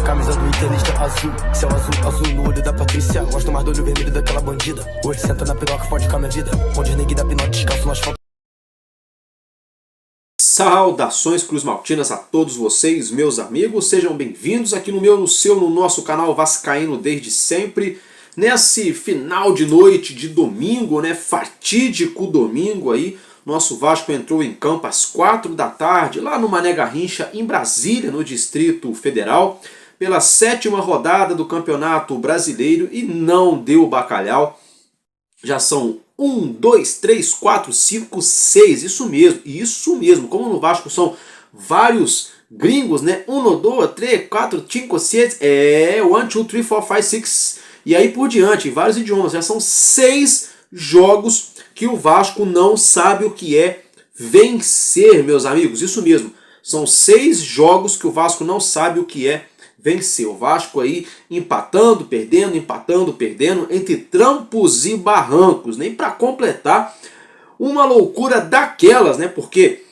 Camisa do Internacional azul, céu azul, azul no olho da Patrícia. Gosto mais do olho vermelho daquela bandida. Oi, senta na piroca, fode com a minha vida. Onde ninguém dá pinote, descalço no asfalto. Saudações Cruz Maltinas a todos vocês, meus amigos. Sejam bem-vindos aqui no nosso canal Vascaíno desde sempre. Nesse final de noite de domingo, né, fatídico domingo aí, nosso Vasco entrou em campo às 4 da tarde, lá no Mané Garrincha, em Brasília, no Distrito Federal, pela 7ª rodada do Campeonato Brasileiro e não deu bacalhau. Já são 1, 2, 3, 4, 5, 6, isso mesmo, como no Vasco são vários gringos, né, 1, 2, 3, 4, 5, 6, 1, 2, 3, 4, 5, 6, e aí por diante, em vários idiomas, já são 6 jogos que o Vasco não sabe o que é vencer, meus amigos, isso mesmo, são 6 jogos que o Vasco não sabe o que é vencer. O Vasco aí empatando, perdendo, entre trampos e barrancos, nem para completar uma loucura daquelas, né? Porque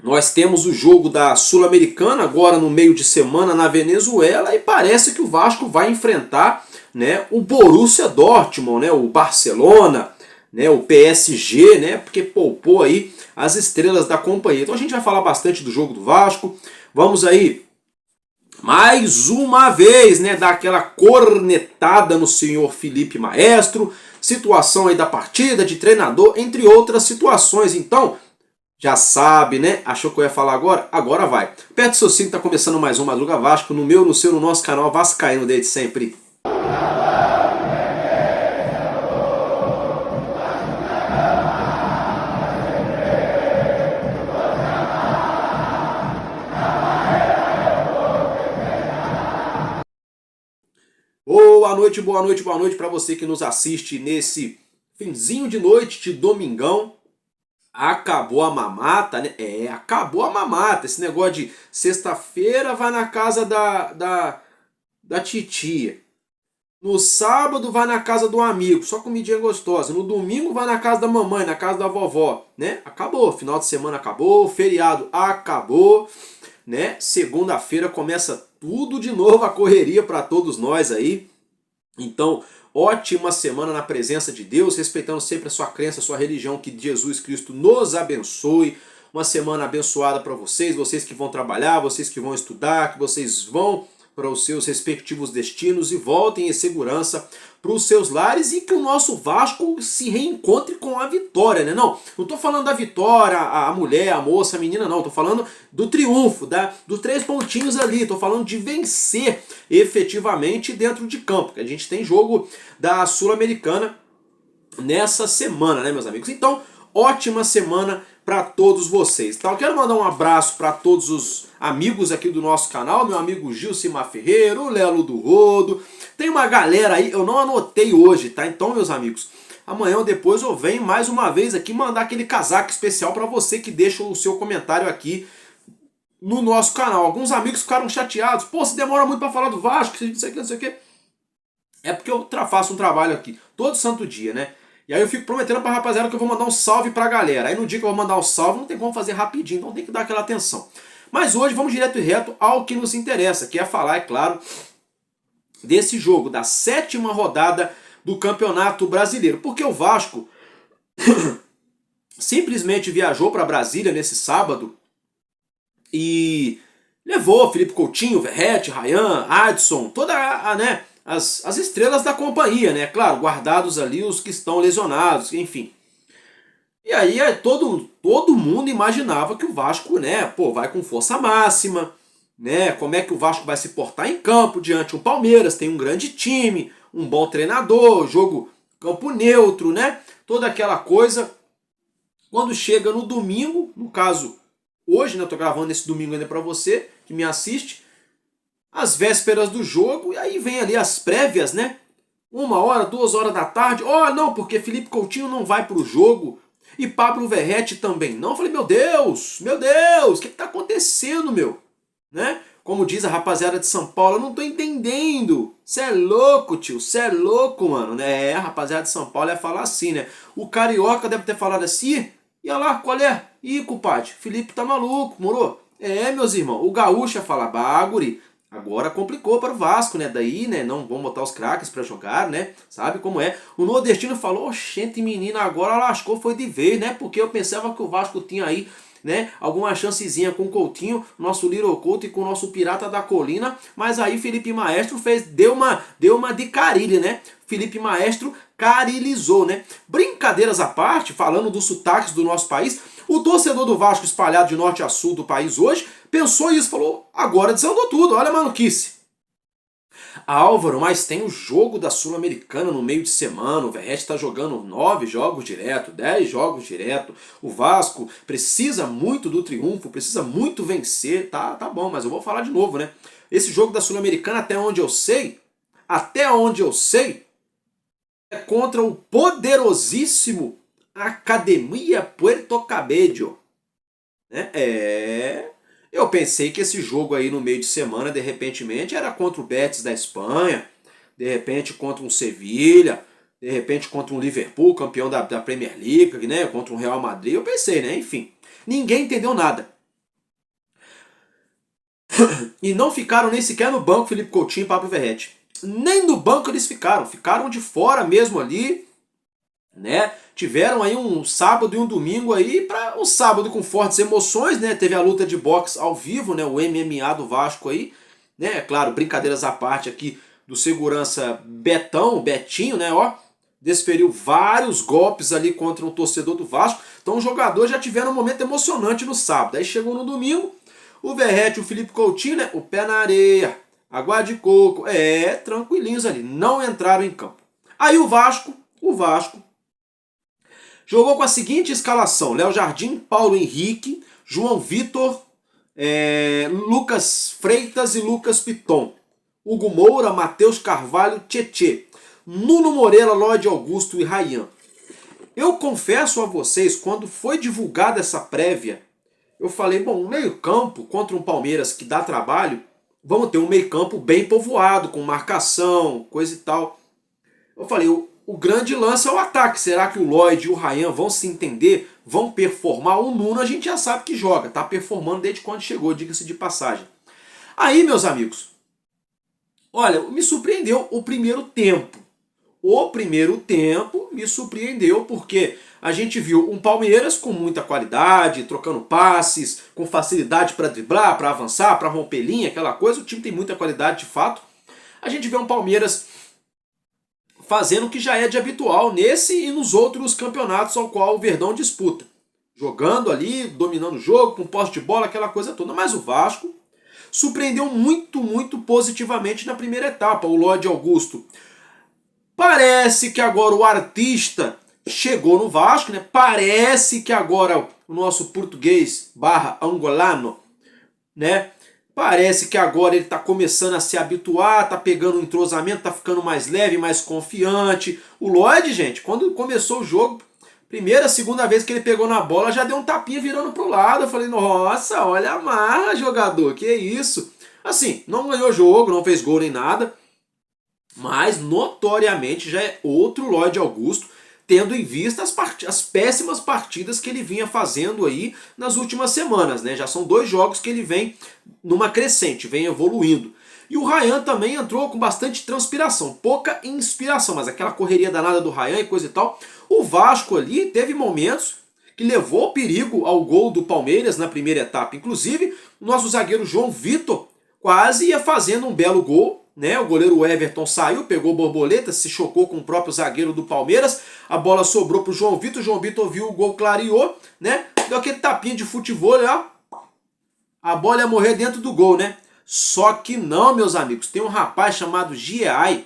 nós temos o jogo da Sul-Americana agora no meio de semana na Venezuela e parece que o Vasco vai enfrentar, né, o Borussia Dortmund, né, o Barcelona, né, o PSG, né, porque poupou aí as estrelas da companhia. Então a gente vai falar bastante do jogo do Vasco. Vamos aí mais uma vez, né, dar aquela cornetada no senhor Felipe Maestro, situação aí da partida, de treinador, entre outras situações. Então, já sabe, né? Achou que eu ia falar agora? Agora vai. Perto do seu cinto, tá começando mais um Madruga Vasco, no meu, no seu, no nosso canal Vascaíno desde sempre. Boa noite para você que nos assiste nesse finzinho de noite de domingão. Acabou a mamata, né? Acabou a mamata. Esse negócio de sexta-feira vai na casa da titia. No sábado vai na casa do amigo, só comidinha gostosa. No domingo vai na casa da mamãe, na casa da vovó, né? Acabou, final de semana acabou, feriado acabou, né? Segunda-feira começa tudo de novo, a correria para todos nós aí. Então, ótima semana na presença de Deus, respeitando sempre a sua crença, a sua religião, que Jesus Cristo nos abençoe. Uma semana abençoada para vocês que vão trabalhar, vocês que vão estudar, que vocês vão para os seus respectivos destinos e voltem em segurança para os seus lares e que o nosso Vasco se reencontre com a vitória, né? Não estou falando da vitória, a mulher, a moça, a menina, não. Estou falando do triunfo, dos 3 pontinhos ali. Estou falando de vencer efetivamente dentro de campo. Que a gente tem jogo da Sul-Americana nessa semana, né, meus amigos? Então, ótima semana para todos vocês. Tá? Eu quero mandar um abraço para todos os amigos aqui do nosso canal, meu amigo Gilcimar Ferreira, o Lelo do Rodo. Tem uma galera aí, eu não anotei hoje, tá? Então, meus amigos, amanhã ou depois eu venho mais uma vez aqui mandar aquele casaco especial para você que deixa o seu comentário aqui no nosso canal. Alguns amigos ficaram chateados. Pô, se demora muito para falar do Vasco, não sei o que. É porque eu faço um trabalho aqui todo santo dia, né? E aí eu fico prometendo pra rapaziada que eu vou mandar um salve pra galera. Aí no dia que eu vou mandar um salve, não tem como fazer rapidinho, então tem que dar aquela atenção. Mas hoje vamos direto e reto ao que nos interessa, que é falar, é claro, desse jogo, da 7ª rodada do Campeonato Brasileiro. Porque o Vasco simplesmente viajou para Brasília nesse sábado e levou Felipe Coutinho, Verratti, Ryan, Adson, toda né, as estrelas da companhia, né? Claro, guardados ali os que estão lesionados, enfim. E aí todo mundo imaginava que o Vasco, né, pô, vai com força máxima, né? Como é que o Vasco vai se portar em campo diante do Palmeiras? Tem um grande time, um bom treinador, jogo campo neutro, né? Toda aquela coisa. Quando chega no domingo, no caso hoje, né, eu tô gravando esse domingo ainda para você que me assiste, às vésperas do jogo, e aí vem ali as prévias, né? 1 hora, 2 horas da tarde. Oh, não, porque Felipe Coutinho não vai pro jogo. E Pablo Verratti também não. Eu falei, meu Deus, o que tá acontecendo, meu? Né? Como diz a rapaziada de São Paulo, eu não tô entendendo. Cê é louco, tio, cê é louco, mano. Né? A rapaziada de São Paulo ia falar assim, né? O Carioca deve ter falado assim, e olha lá, qual é? Ih, compadre, Felipe tá maluco, moro? É, meus irmãos, o Gaúcho ia falar, baguri, agora complicou para o Vasco, né? Daí, né, não vão botar os craques para jogar, né? Sabe como é? O nordestino falou, oxente, menina, agora lascou, foi de vez, né? Porque eu pensava que o Vasco tinha aí, né, alguma chancezinha com o Coutinho, nosso Little Couto e com o nosso Pirata da Colina, mas aí Felipe Maestro deu uma de Carilli, né? Felipe Maestro carilizou, né? Brincadeiras à parte, falando dos sotaques do nosso país, o torcedor do Vasco espalhado de norte a sul do país hoje pensou isso, falou, agora desandou tudo, olha a maluquice. Álvaro, mas tem o jogo da Sul-Americana no meio de semana, o Verratti está jogando 9 jogos direto, 10 jogos direto, o Vasco precisa muito do triunfo, precisa muito vencer, tá bom, mas eu vou falar de novo, né? Esse jogo da Sul-Americana, até onde eu sei, é contra o poderosíssimo Academia Puerto Cabello. Né? Eu pensei que esse jogo aí no meio de semana, de repentemente, era contra o Betis da Espanha, de repente contra um Sevilha, de repente contra um Liverpool, campeão da Premier League, né? Contra um Real Madrid. Eu pensei, né? Enfim, ninguém entendeu nada. E não ficaram nem sequer no banco Felipe Coutinho e Pablo Verratti. Nem no banco eles ficaram de fora mesmo ali, né? Tiveram aí um sábado e um domingo aí, para um sábado com fortes emoções, né? Teve a luta de boxe ao vivo, né? O MMA do Vasco aí, né? É claro, brincadeiras à parte aqui do segurança Betinho, né? Ó, desferiu vários golpes ali contra um torcedor do Vasco. Então os jogadores já tiveram um momento emocionante no sábado. Aí chegou no domingo, o Verratti e o Felipe Coutinho, né? O pé na areia, água de coco, tranquilinhos ali, não entraram em campo. Aí o Vasco jogou com a seguinte escalação: Léo Jardim, Paulo Henrique, João Vitor, Lucas Freitas e Lucas Piton, Hugo Moura, Matheus Carvalho, Tietê, Nuno Moreira, Lloyd Augusto e Ryan. Eu confesso a vocês, quando foi divulgada essa prévia, eu falei, bom, um meio-campo contra um Palmeiras que dá trabalho, vamos ter um meio-campo bem povoado, com marcação, coisa e tal. Eu falei, o grande lance é o ataque. Será que o Lloyd e o Ryan vão se entender? Vão performar? O Nuno a gente já sabe que joga, tá performando desde quando chegou, diga-se de passagem. Aí, meus amigos, olha, me surpreendeu o primeiro tempo. O primeiro tempo me surpreendeu porque a gente viu um Palmeiras com muita qualidade, trocando passes, com facilidade para driblar, para avançar, para romper linha, aquela coisa. O time tem muita qualidade de fato. A gente vê um Palmeiras fazendo o que já é de habitual nesse e nos outros campeonatos ao qual o Verdão disputa. Jogando ali, dominando o jogo, com posse de bola, aquela coisa toda. Mas o Vasco surpreendeu muito, muito positivamente na primeira etapa. O Lloyd Augusto, parece que agora o artista chegou no Vasco, né? Parece que agora o nosso português / angolano, né? Parece que agora ele está começando a se habituar, está pegando um entrosamento, está ficando mais leve, mais confiante. O Lloyd, gente, quando começou o jogo, primeira, segunda vez que ele pegou na bola, já deu um tapinha virando pro lado. Eu falei, nossa, olha a marra, jogador, que isso? Assim, não ganhou jogo, não fez gol nem nada, mas notoriamente já é outro Lloyd Augusto, tendo em vista as péssimas partidas que ele vinha fazendo aí nas últimas semanas, né? Já são 2 jogos que ele vem numa crescente, vem evoluindo. E o Ryan também entrou com bastante transpiração, pouca inspiração, mas aquela correria danada do Ryan e coisa e tal. O Vasco ali teve momentos que levou perigo ao gol do Palmeiras na primeira etapa. Inclusive, o nosso zagueiro João Vitor quase ia fazendo um belo gol, né? O goleiro Everton saiu, pegou borboleta, se chocou com o próprio zagueiro do Palmeiras, a bola sobrou pro João Vitor viu o gol, clareou, né? Deu aquele tapinha de futebol, ó. A bola ia morrer dentro do gol, né? Só que não, meus amigos, tem um rapaz chamado Giai.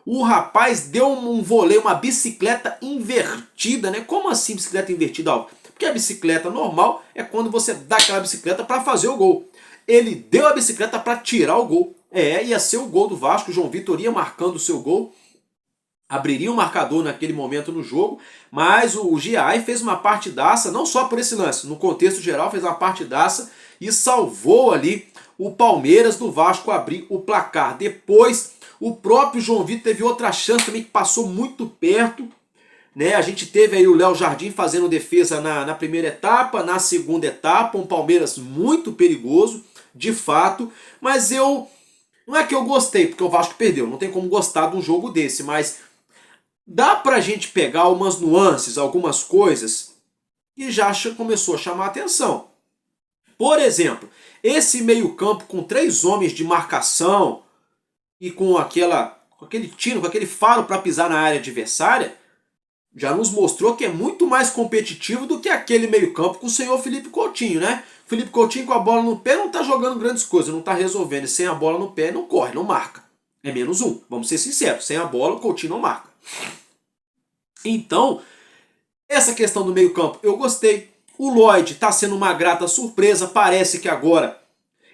O rapaz deu um voleio, uma bicicleta invertida, né? Como assim bicicleta invertida? Porque a bicicleta normal é quando você dá aquela bicicleta para fazer o gol. Ele deu a bicicleta para tirar o gol. Ia ser o gol do Vasco, o João Vitor ia marcando o seu gol. abriria o marcador naquele momento no jogo, mas o Giai fez uma partidaça, não só por esse lance, no contexto geral fez uma partidaça e salvou ali o Palmeiras do Vasco abrir o placar. Depois o próprio João Vitor teve outra chance também que passou muito perto, né? A gente teve aí o Léo Jardim fazendo defesa na primeira etapa, na segunda etapa, um Palmeiras muito perigoso, de fato, mas não é que eu gostei, porque o Vasco perdeu, não tem como gostar de um jogo desse, mas dá pra gente pegar umas nuances, algumas coisas que já começou a chamar a atenção. Por exemplo, esse meio-campo com 3 homens de marcação e com aquele tino, com aquele faro para pisar na área adversária, já nos mostrou que é muito mais competitivo do que aquele meio-campo com o senhor Felipe Coutinho, né? Felipe Coutinho com a bola no pé não tá jogando grandes coisas, não tá resolvendo. E sem a bola no pé não corre, não marca. É -1, vamos ser sinceros. Sem a bola o Coutinho não marca. Então, essa questão do meio-campo eu gostei. O Lloyd está sendo uma grata surpresa. Parece que agora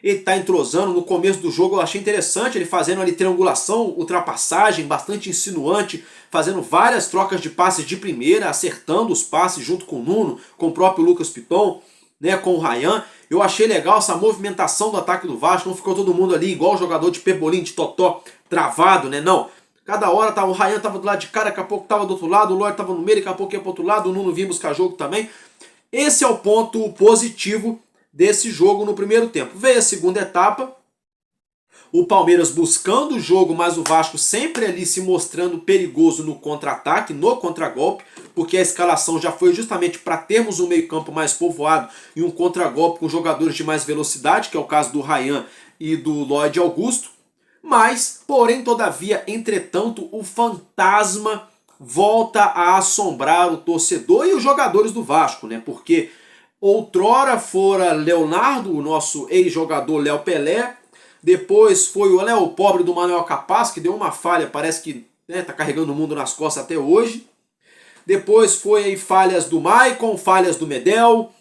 ele está entrosando. No começo do jogo eu achei interessante ele fazendo ali triangulação, ultrapassagem, bastante insinuante, fazendo várias trocas de passes de primeira, acertando os passes junto com o Nuno, com o próprio Lucas Piton, né, com o Ryan. Eu achei legal essa movimentação do ataque do Vasco. Não ficou todo mundo ali igual o jogador de Pebolim, de Totó, travado, né? Não. Cada hora o Ryan estava do lado de cá, daqui a pouco estava do outro lado, o Lloyd estava no meio, daqui a pouco ia para o outro lado, o Nuno vinha buscar jogo também. Esse é o ponto positivo desse jogo no primeiro tempo. Veio a segunda etapa, o Palmeiras buscando o jogo, mas o Vasco sempre ali se mostrando perigoso no contra-ataque, no contragolpe, porque a escalação já foi justamente para termos um meio-campo mais povoado e um contragolpe com jogadores de mais velocidade, que é o caso do Ryan e do Lloyd Augusto. Mas, porém, todavia, entretanto, o fantasma volta a assombrar o torcedor e os jogadores do Vasco, né? Porque outrora fora Leonardo, o nosso ex-jogador Léo Pelé, depois foi o Léo Pobre do Manuel Capaz, que deu uma falha, parece que tá carregando o mundo nas costas até hoje. Depois foi aí falhas do Maicon, falhas do Medel,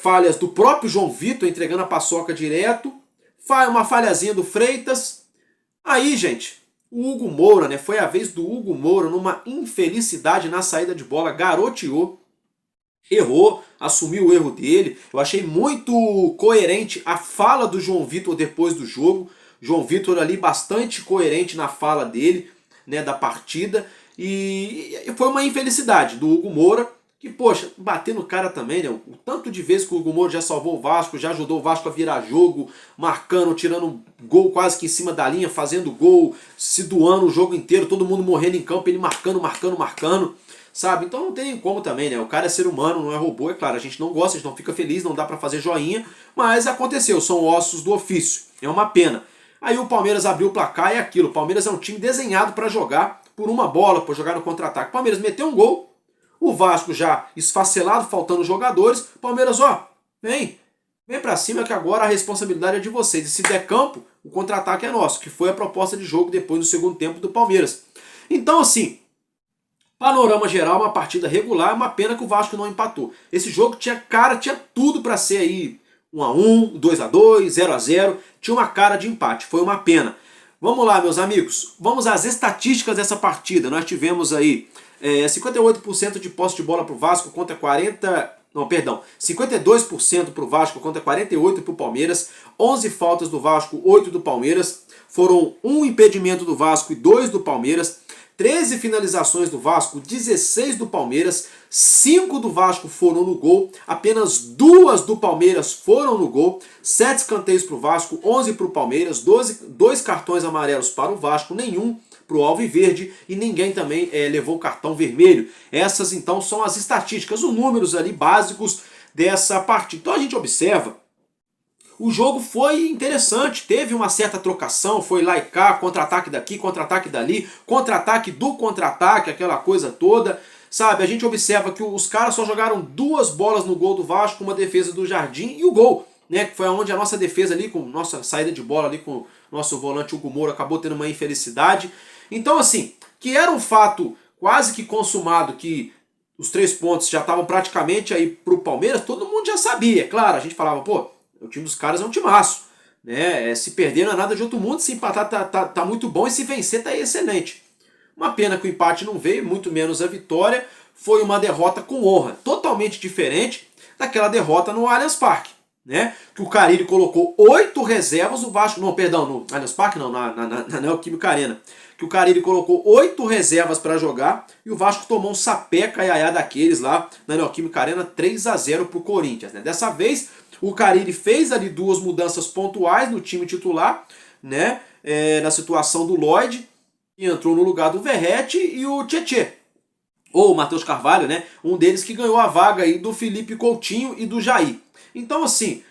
falhas do próprio João Vitor entregando a paçoca direto, uma falhazinha do Freitas. Aí, gente, o Hugo Moura, né? Foi a vez do Hugo Moura numa infelicidade na saída de bola, garoteou, errou, assumiu o erro dele. Eu achei muito coerente a fala do João Vitor depois do jogo. João Vitor ali bastante coerente na fala dele, né, da partida. E foi uma infelicidade do Hugo Moura, que, poxa, bater no cara também, né? O tanto de vezes que o Hugo Moura já salvou o Vasco, já ajudou o Vasco a virar jogo, marcando, tirando gol quase que em cima da linha, fazendo gol, se doando o jogo inteiro, todo mundo morrendo em campo, ele marcando, sabe? Então não tem como também, né? O cara é ser humano, não é robô, é claro, a gente não gosta, a gente não fica feliz, não dá pra fazer joinha, mas aconteceu, são ossos do ofício, é uma pena. Aí o Palmeiras abriu o placar e é aquilo, o Palmeiras é um time desenhado pra jogar por uma bola, pra jogar no contra-ataque. O Palmeiras meteu um gol, o Vasco já esfacelado, faltando jogadores. Palmeiras, vem pra cima que agora a responsabilidade é de vocês. E se der campo, o contra-ataque é nosso, que foi a proposta de jogo depois do segundo tempo do Palmeiras. Então, assim, panorama geral, uma partida regular, uma pena que o Vasco não empatou. Esse jogo tinha tudo para ser aí 1-1, 2-2, 0-0, tinha uma cara de empate, foi uma pena. Vamos lá, meus amigos, vamos às estatísticas dessa partida. Nós tivemos aí 58% de posse de bola para o Vasco contra 52% para o Vasco contra 48% para o Palmeiras, 11 faltas do Vasco, 8 do Palmeiras, foram 1 impedimento do Vasco e 2 do Palmeiras, 13 finalizações do Vasco, 16 do Palmeiras, 5 do Vasco foram no gol, apenas 2 do Palmeiras foram no gol, 7 escanteios para o Vasco, 11 para o Palmeiras, 2 cartões amarelos para o Vasco, nenhum para o Alviverde e ninguém também levou cartão vermelho. Essas então são as estatísticas, os números ali básicos dessa partida. Então a gente observa, o jogo foi interessante, teve uma certa trocação, foi lá e cá, contra-ataque daqui, contra-ataque dali, contra-ataque do contra-ataque, aquela coisa toda, sabe? A gente observa que os caras só jogaram 2 bolas no gol do Vasco, uma defesa do Jardim e o gol, né? Que foi onde a nossa defesa ali, com nossa saída de bola ali com o nosso volante Hugo Moura, acabou tendo uma infelicidade. Então, assim, que era um fato quase que consumado, que os 3 pontos já estavam praticamente aí pro Palmeiras, todo mundo já sabia, claro, a gente falava, pô, o time dos caras é um timaço, né? Se perder não é nada de outro mundo, se empatar tá muito bom e se vencer tá excelente. Uma pena que o empate não veio, muito menos a vitória. Foi uma derrota com honra, totalmente diferente daquela derrota no Allianz Parque, né? Que o Carille colocou 8 reservas, o Vasco... Não, perdão, no Allianz Parque não, na Neoquímica Arena. Que o Carille colocou 8 reservas para jogar e o Vasco tomou um sapeca iaiá daqueles lá na Neoquímica Arena, 3-0 pro Corinthians, né? Dessa vez, o Carille fez ali 2 mudanças pontuais no time titular, né? Na situação do Lloyd, que entrou no lugar do Verratti, e o Tietê, ou o Matheus Carvalho, né? Um deles que ganhou a vaga aí do Felipe Coutinho e do Jair. Então, assim,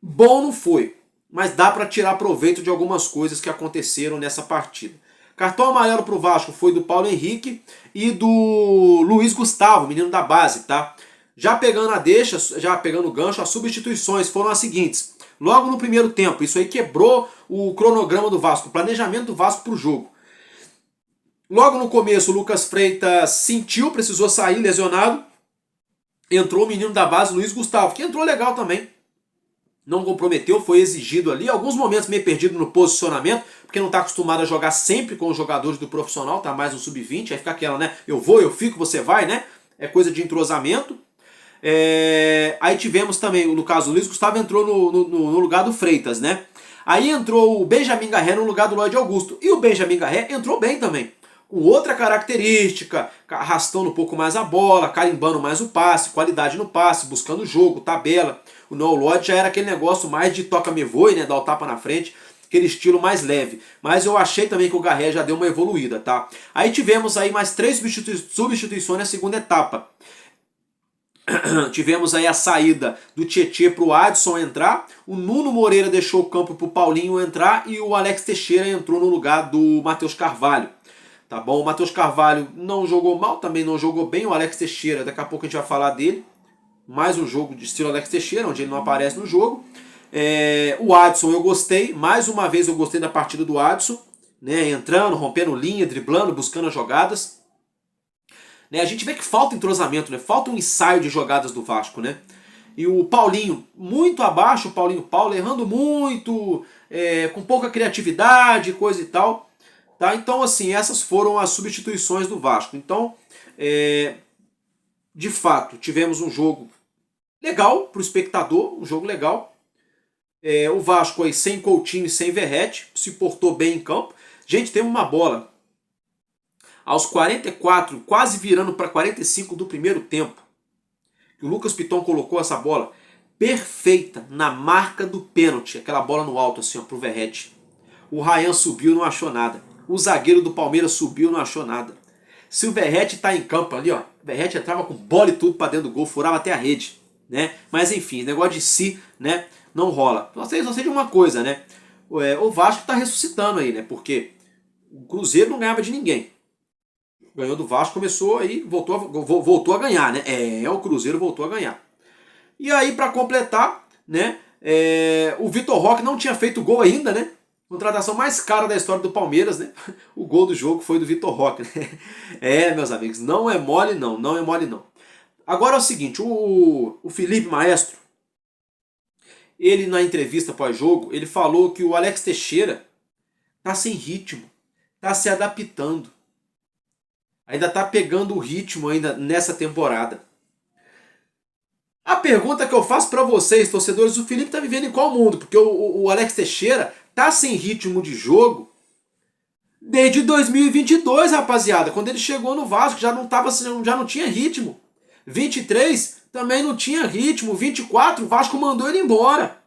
bom não foi, mas dá para tirar proveito de algumas coisas que aconteceram nessa partida. Cartão amarelo pro Vasco foi do Paulo Henrique e do Luiz Gustavo, menino da base, tá? Já pegando a deixa, já pegando o gancho, as substituições foram as seguintes. Logo no primeiro tempo, isso aí quebrou o cronograma do Vasco, o planejamento do Vasco pro jogo. Logo no começo, o Lucas Freitas sentiu, precisou sair lesionado. Entrou o menino da base, Luiz Gustavo, que entrou legal também. Não comprometeu, foi exigido ali. Alguns momentos meio perdido no posicionamento, porque não está acostumado a jogar sempre com os jogadores do profissional, tá mais no sub-20. Aí fica aquela, né? Eu vou, eu fico, você vai, né? É coisa de entrosamento. Aí tivemos também, no caso, o Luiz Gustavo entrou no lugar do Freitas, né? Aí entrou o Benjamin Garré no lugar do Lloyd Augusto. E o Benjamin Garré entrou bem também. Com outra característica, arrastando um pouco mais a bola, carimbando mais o passe, qualidade no passe, buscando o jogo, tabela. O Noel Lloyd já era aquele negócio mais de toca-me-voe, né? Dar o tapa na frente, aquele estilo mais leve. Mas eu achei também que o Garré já deu uma evoluída, tá? Aí tivemos aí mais 3 substituições na segunda etapa. Tivemos aí a saída do Tietê para o Adson entrar, o Nuno Moreira deixou o campo para o Paulinho entrar e o Alex Teixeira entrou no lugar do Matheus Carvalho. Tá bom? O Matheus Carvalho não jogou mal, também não jogou bem. O Alex Teixeira, daqui a pouco a gente vai falar dele. Mais um jogo de estilo Alex Teixeira, onde ele não aparece no jogo. O Adson eu gostei, mais uma vez eu gostei da partida do Adson, né? Entrando, rompendo linha, driblando, buscando as jogadas. A gente vê que falta entrosamento, né? Falta um ensaio de jogadas do Vasco, né? E o Paulinho, muito abaixo, o Paulo errando muito, com pouca criatividade, coisa e tal. Tá? Então, assim, essas foram as substituições do Vasco. Então, de fato, tivemos um jogo legal para o espectador, um jogo legal. O Vasco aí sem Coutinho e sem Verratti, se portou bem em campo. Gente, teve uma bola aos 44, quase virando para 45 do primeiro tempo. O Lucas Piton colocou essa bola perfeita na marca do pênalti, aquela bola no alto assim, ó, pro Verratti. O Ryan subiu, não achou nada. O zagueiro do Palmeiras subiu, não achou nada. Se o Verratti tá em campo ali, ó, o Verratti entrava com bola e tudo para dentro do gol, furava até a rede, né? Mas enfim, negócio de si, né, não rola. Só sei de uma coisa, né? O Vasco tá ressuscitando aí, né? Porque o Cruzeiro não ganhava de ninguém. Ganhou do Vasco, começou aí, voltou a ganhar, né? O Cruzeiro voltou a ganhar. E aí, para completar, né? O Vitor Roque não tinha feito gol ainda, né? Contratação mais cara da história do Palmeiras, né? O gol do jogo foi do Vitor Roque, né? Meus amigos, não é mole não, não é mole não. Agora é o seguinte, o Felipe Maestro, ele na entrevista pós-jogo, ele falou que o Alex Teixeira tá sem ritmo, tá se adaptando. Ainda tá pegando o ritmo ainda nessa temporada. A pergunta que eu faço para vocês, torcedores, o Felipe tá vivendo em qual mundo? Porque o Alex Teixeira tá sem ritmo de jogo desde 2022, rapaziada. Quando ele chegou no Vasco, já não tinha ritmo. 23 também não tinha ritmo. 24, o Vasco mandou ele embora.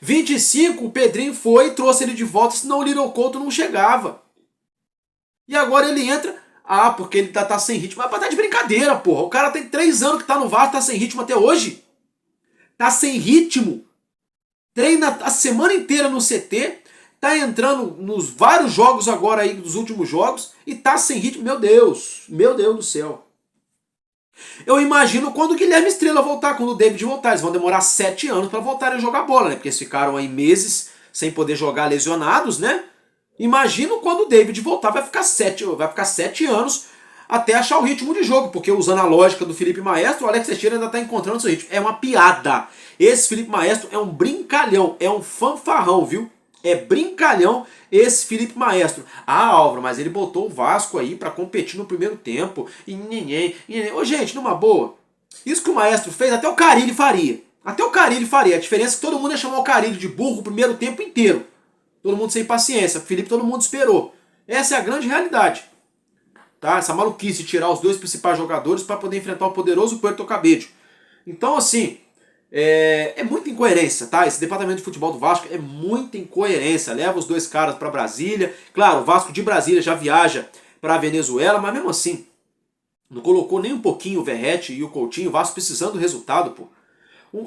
25, o Pedrinho foi e trouxe ele de volta, senão o Little Couto não chegava. E agora ele entra... porque ele tá sem ritmo. Mas tá de brincadeira, porra. O cara tem 3 anos que tá no Vasco, tá sem ritmo até hoje. Tá sem ritmo. Treina a semana inteira no CT. Tá entrando nos vários jogos agora aí, dos últimos jogos. E tá sem ritmo. Meu Deus do céu. Eu imagino quando o Guilherme Estrela voltar, quando o David voltar. Eles vão demorar 7 anos pra voltarem a jogar bola, né? Porque eles ficaram aí meses sem poder jogar lesionados, né? Imagino quando o David voltar, vai ficar 7 anos até achar o ritmo de jogo, porque usando a lógica do Felipe Maestro, o Alex Teixeira ainda está encontrando seu ritmo. É uma piada. Esse Felipe Maestro é um brincalhão, é um fanfarrão, viu? É brincalhão esse Felipe Maestro. Ah, Álvaro, mas ele botou o Vasco aí pra competir no primeiro tempo. E ninguém. Ô, gente, numa boa. Isso que o Maestro fez, até o Carille faria. Até o Carille faria. A diferença é que todo mundo ia chamar o Carille de burro o primeiro tempo inteiro. Todo mundo sem paciência. O Felipe todo mundo esperou. Essa é a grande realidade. Tá? Essa maluquice de tirar os dois principais jogadores para poder enfrentar o poderoso Puerto Cabello. Então, assim, é muita incoerência, tá? Esse departamento de futebol do Vasco é muita incoerência. Leva os dois caras para Brasília. Claro, o Vasco de Brasília já viaja para a Venezuela, mas mesmo assim, não colocou nem um pouquinho o Verratti e o Coutinho. O Vasco precisando do resultado, pô.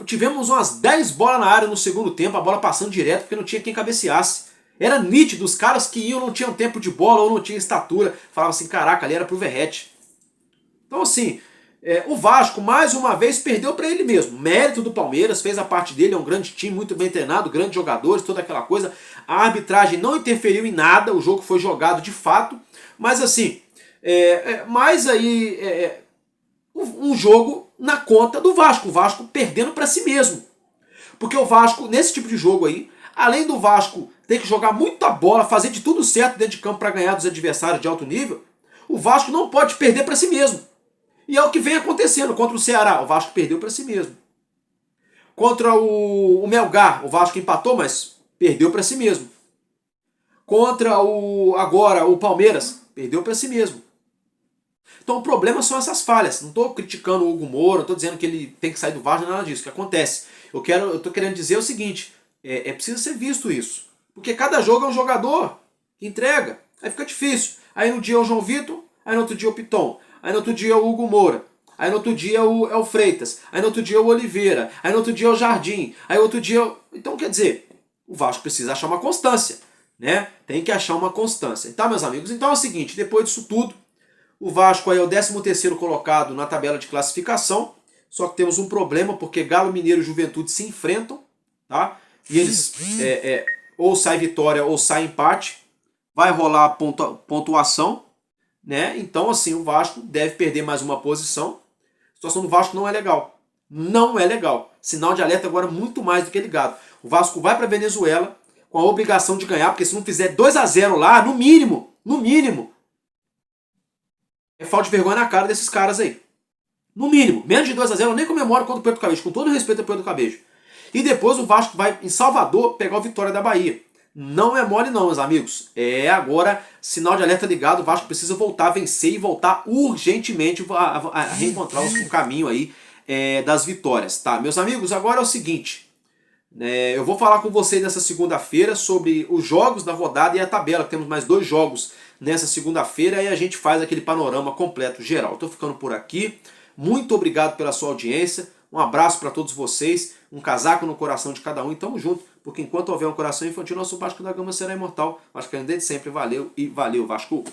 Tivemos umas 10 bolas na área no segundo tempo, a bola passando direto porque não tinha quem cabeceasse. Era nítido, os caras que iam não tinham tempo de bola ou não tinham estatura. Falavam assim, caraca, ali era pro Verratti. Então assim, o Vasco mais uma vez perdeu para ele mesmo. Mérito do Palmeiras, fez a parte dele, é um grande time, muito bem treinado, grandes jogadores, toda aquela coisa. A arbitragem não interferiu em nada, o jogo foi jogado de fato. Mas assim, um jogo na conta do Vasco. O Vasco perdendo para si mesmo. Porque o Vasco, nesse tipo de jogo aí, além do Vasco ter que jogar muita bola, fazer de tudo certo dentro de campo para ganhar dos adversários de alto nível, o Vasco não pode perder para si mesmo. E é o que vem acontecendo contra o Ceará. O Vasco perdeu para si mesmo. Contra o Melgar, o Vasco empatou, mas perdeu para si mesmo. Contra agora o Palmeiras, perdeu para si mesmo. Então o problema são essas falhas. Não estou criticando o Hugo Moura, não estou dizendo que ele tem que sair do Vasco, nada disso. O que acontece? Eu estou querendo dizer o seguinte, precisa ser visto isso. Porque cada jogo é um jogador que entrega. Aí fica difícil. Aí no dia é o João Vitor, aí no outro dia é o Piton, aí no outro dia é o Hugo Moura, aí no outro dia é o Freitas, aí no outro dia é o Oliveira, aí no outro dia é o Jardim, aí no outro dia... Então quer dizer, o Vasco precisa achar uma constância, né? Tem que achar uma constância. Tá, meus amigos? Então é o seguinte, depois disso tudo, o Vasco aí é o 13º colocado na tabela de classificação, só que temos um problema, porque Galo, Mineiro e Juventude se enfrentam, tá? E eles ou sai vitória ou sai empate, vai rolar pontuação, né? Então assim, o Vasco deve perder mais uma posição. A situação do Vasco não é legal. Não é legal. Sinal de alerta agora muito mais do que ligado. O Vasco vai para a Venezuela com a obrigação de ganhar, porque se não fizer 2-0 lá, no mínimo, é falta de vergonha na cara desses caras aí. No mínimo, menos de 2-0 eu nem comemoro contra o Puerto Cabello, com todo respeito ao Puerto Cabello. E depois o Vasco vai em Salvador pegar o Vitória da Bahia. Não é mole não, meus amigos. Agora, sinal de alerta ligado, o Vasco precisa voltar a vencer e voltar urgentemente a reencontrar o caminho aí das vitórias. Tá, meus amigos, agora é o seguinte. Eu vou falar com vocês nessa segunda-feira sobre os jogos da rodada e a tabela. Temos mais 2 jogos nessa segunda-feira e a gente faz aquele panorama completo, geral. Estou ficando por aqui. Muito obrigado pela sua audiência. Um abraço para todos vocês. Um casaco no coração de cada um e tamo junto. Porque enquanto houver um coração infantil, nosso Vasco da Gama será imortal. Vasco desde sempre. Valeu e valeu, Vasco!